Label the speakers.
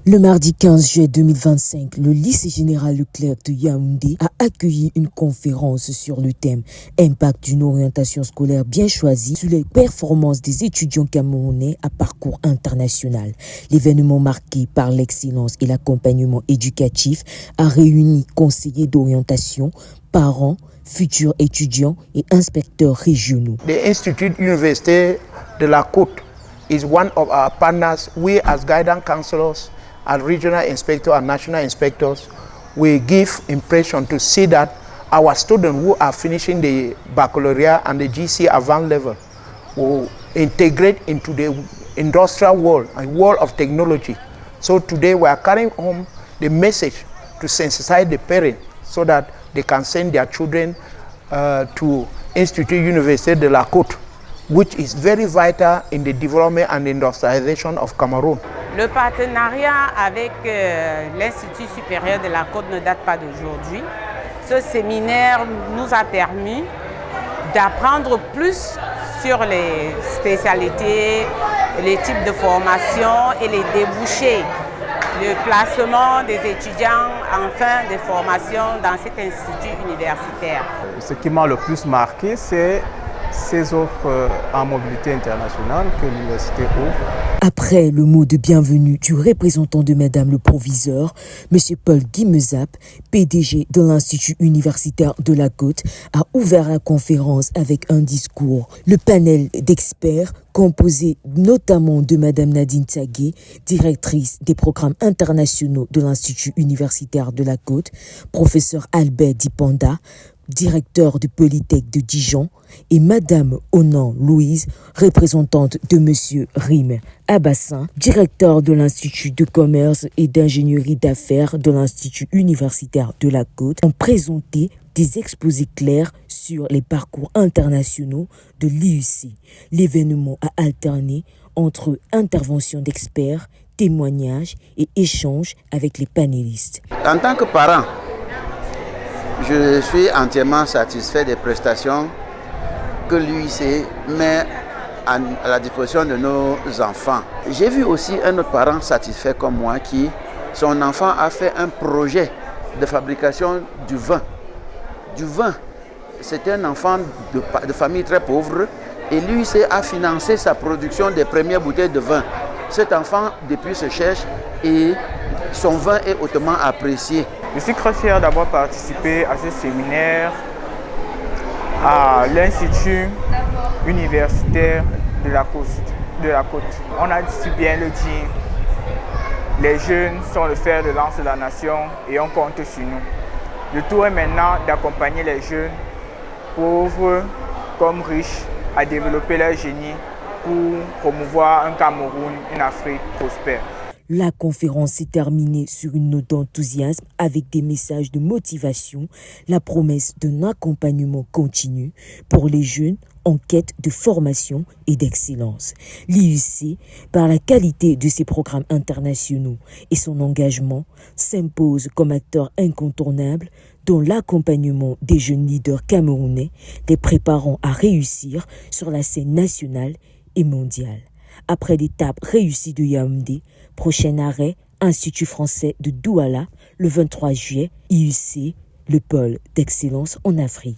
Speaker 1: Le mardi 15 juillet 2025, le lycée général Leclerc de Yaoundé a accueilli une conférence sur le thème « Impact d'une orientation scolaire bien choisie sur les performances des étudiants camerounais à parcours international ». L'événement marqué par l'excellence et l'accompagnement éducatif a réuni conseillers d'orientation, parents, futurs étudiants et inspecteurs régionaux.
Speaker 2: L'Institut universitaire de la Côte is one of our partners. We as guidance counselors, as regional inspectors and national inspectors, we give impression to see that our students who are finishing the baccalaureate and the GC advanced level will integrate into the industrial world and world of technology. So today we are carrying home the message to sensitize the parents so that they can send their children to Institut Universitaire de la Côte, which is very vital in the development and industrialization of Cameroon.
Speaker 3: Le partenariat avec l'Institut supérieur de la Côte ne date pas d'aujourd'hui. Ce séminaire nous a permis d'apprendre plus sur les spécialités, les types de formation et les débouchés, le placement des étudiants en fin de formation dans cet institut universitaire.
Speaker 4: Ce qui m'a le plus marqué, c'est ces offres en mobilité internationale que l'université ouvre.
Speaker 1: Après le mot de bienvenue du représentant de Madame le Proviseur, M. Paul Guimezap, PDG de l'Institut universitaire de la Côte, a ouvert la conférence avec un discours. Le panel d'experts, composé notamment de Madame Nadine Tsagué, directrice des programmes internationaux de l'Institut universitaire de la Côte, professeur Albert Dipanda, directeur de Polytech de Dijon, et Madame Onan Louise, représentante de Monsieur Rim Abassin, directeur de l'Institut de commerce et d'ingénierie d'affaires de l'Institut universitaire de la Côte, ont présenté des exposés clairs sur les parcours internationaux de l'IUC. L'événement a alterné entre interventions d'experts, témoignages et échanges avec les panélistes.
Speaker 5: En tant que parent, je suis entièrement satisfait des prestations que l'UIC met à la disposition de nos enfants. J'ai vu aussi un autre parent satisfait comme moi qui, son enfant a fait un projet de fabrication du vin. C'était un enfant de famille très pauvre et l'UIC a financé sa production des premières bouteilles de vin. Cet enfant, depuis, se cherche et son vin est hautement apprécié.
Speaker 4: Je suis très fier d'avoir participé à ce séminaire à l'Institut universitaire de la Côte. On a su bien le dire, les jeunes sont le fer de lance de la nation et on compte sur nous. Le tour est maintenant d'accompagner les jeunes, pauvres comme riches, à développer leur génie pour promouvoir un Cameroun, une Afrique prospère.
Speaker 1: La conférence s'est terminée sur une note d'enthousiasme avec des messages de motivation, la promesse d'un accompagnement continu pour les jeunes en quête de formation et d'excellence. L'IUC, par la qualité de ses programmes internationaux et son engagement, s'impose comme acteur incontournable dans l'accompagnement des jeunes leaders camerounais, les préparant à réussir sur la scène nationale et mondiale. Après l'étape réussie de Yaoundé, prochain arrêt, Institut français de Douala, le 23 juillet, IUC, le pôle d'excellence en Afrique.